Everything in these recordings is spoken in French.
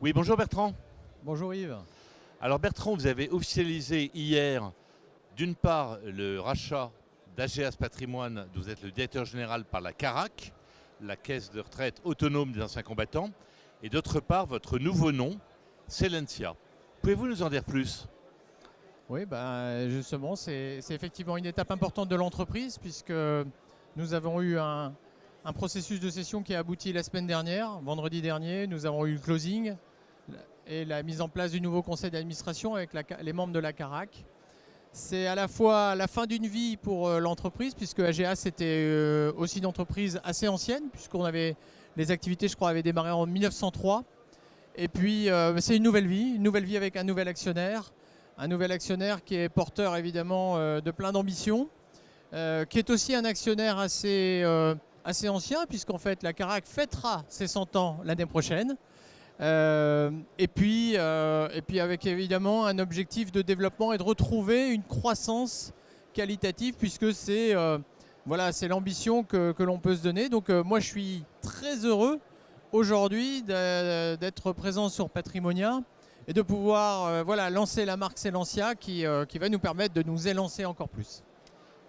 Oui, bonjour Bertrand. Bonjour Yves. Alors Bertrand, vous avez officialisé hier, d'une part, le rachat d'AGEAS Patrimoine, dont vous êtes le directeur général par la CARAC, la caisse de retraite autonome des anciens combattants, et d'autre part, votre nouveau nom, Selensia. Pouvez-vous nous en dire plus? Oui, justement, c'est effectivement une étape importante de l'entreprise puisque nous avons eu un processus de cession qui a abouti la semaine dernière, vendredi dernier. Nous avons eu le closing et la mise en place du nouveau conseil d'administration avec les membres de la CARAC. C'est à la fois la fin d'une vie pour l'entreprise puisque AGEAS était aussi une entreprise assez ancienne puisqu'on avait les activités, je crois, avaient démarré en 1903. Et puis c'est une nouvelle vie avec un nouvel actionnaire qui est porteur évidemment de plein d'ambitions, qui est aussi un actionnaire assez ancien puisqu'en fait la CARAC fêtera ses 100 ans l'année prochaine. Et puis avec évidemment un objectif de développement et de retrouver une croissance qualitative puisque c'est l'ambition que l'on peut se donner. Donc moi je suis très heureux aujourd'hui d'être présent sur Patrimonia et de pouvoir lancer la marque Selensia qui va nous permettre de nous élancer encore plus.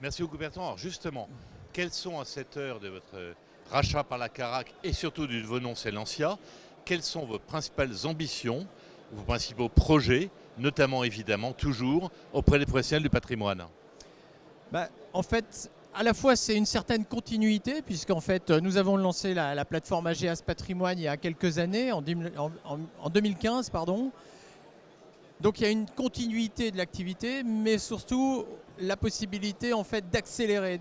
Merci beaucoup Bertrand. Alors justement, quelles sont à cette heure de votre rachat par la CARAC et surtout du nouveau nom Selensia, quelles sont vos principales ambitions, vos principaux projets, notamment évidemment toujours auprès des professionnels du patrimoine? En fait, à la fois c'est une certaine continuité puisqu'en fait nous avons lancé la plateforme AGEAS Patrimoine il y a quelques années, en 2015 pardon. Donc il y a une continuité de l'activité, mais surtout la possibilité en fait d'accélérer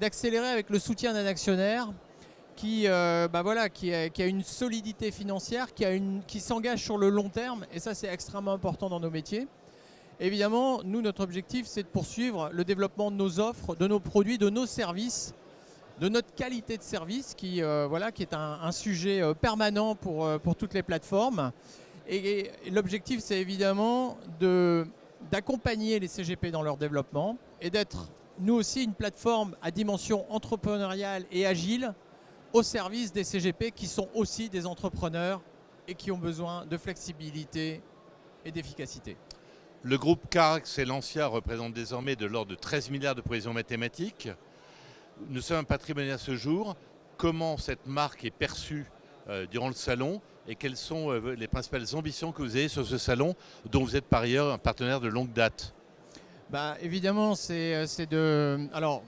avec le soutien d'un actionnaire qui a une solidité financière, qui s'engage sur le long terme, et ça c'est extrêmement important dans nos métiers. Évidemment, nous, notre objectif, c'est de poursuivre le développement de nos offres, de nos produits, de nos services, de notre qualité de service qui est un sujet permanent pour toutes les plateformes. Et l'objectif, c'est évidemment d'accompagner les CGP dans leur développement et d'être, nous aussi, une plateforme à dimension entrepreneuriale et agile au service des CGP qui sont aussi des entrepreneurs et qui ont besoin de flexibilité et d'efficacité. Le groupe CARAC Selensia représente désormais de l'ordre de 13 milliards de prévisions mathématiques. Nous sommes un patrimoine à ce jour. Comment cette marque est perçue durant le salon et quelles sont les principales ambitions que vous avez sur ce salon dont vous êtes par ailleurs un partenaire de longue date? Évidemment, alors,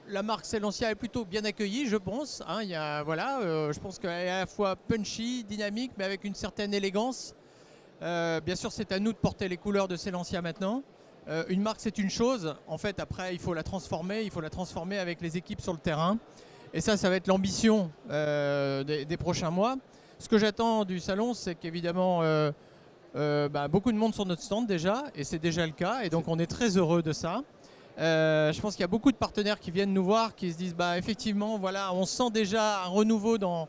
la marque Selensia est plutôt bien accueillie, je pense. Je pense qu'elle est à la fois punchy, dynamique, mais avec une certaine élégance. Bien sûr, c'est à nous de porter les couleurs de Selensia maintenant. Une marque, c'est une chose. En fait, après, il faut la transformer avec les équipes sur le terrain. Et ça va être l'ambition des prochains mois. Ce que j'attends du salon, c'est qu'évidemment, beaucoup de monde sur notre stand déjà, et c'est déjà le cas. Et donc, on est très heureux de ça. Je pense qu'il y a beaucoup de partenaires qui viennent nous voir, qui se disent, effectivement, voilà, on sent déjà un renouveau dans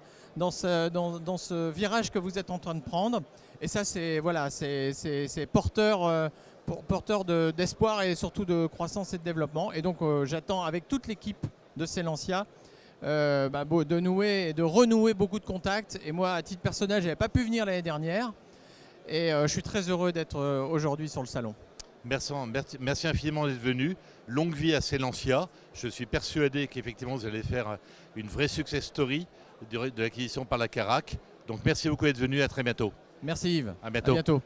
ce virage que vous êtes en train de prendre. Et ça, c'est porteur d'espoir et surtout de croissance et de développement. Et donc, j'attends avec toute l'équipe de Selensia de nouer et de renouer beaucoup de contacts. Et moi, à titre personnel, je n'avais pas pu venir l'année dernière. Et je suis très heureux d'être aujourd'hui sur le salon. Merci infiniment d'être venu. Longue vie à Selensia. Je suis persuadé qu'effectivement, vous allez faire une vraie success story de l'acquisition par la CARAC. Donc, merci beaucoup d'être venu. À très bientôt. Merci Yves. À bientôt. À bientôt.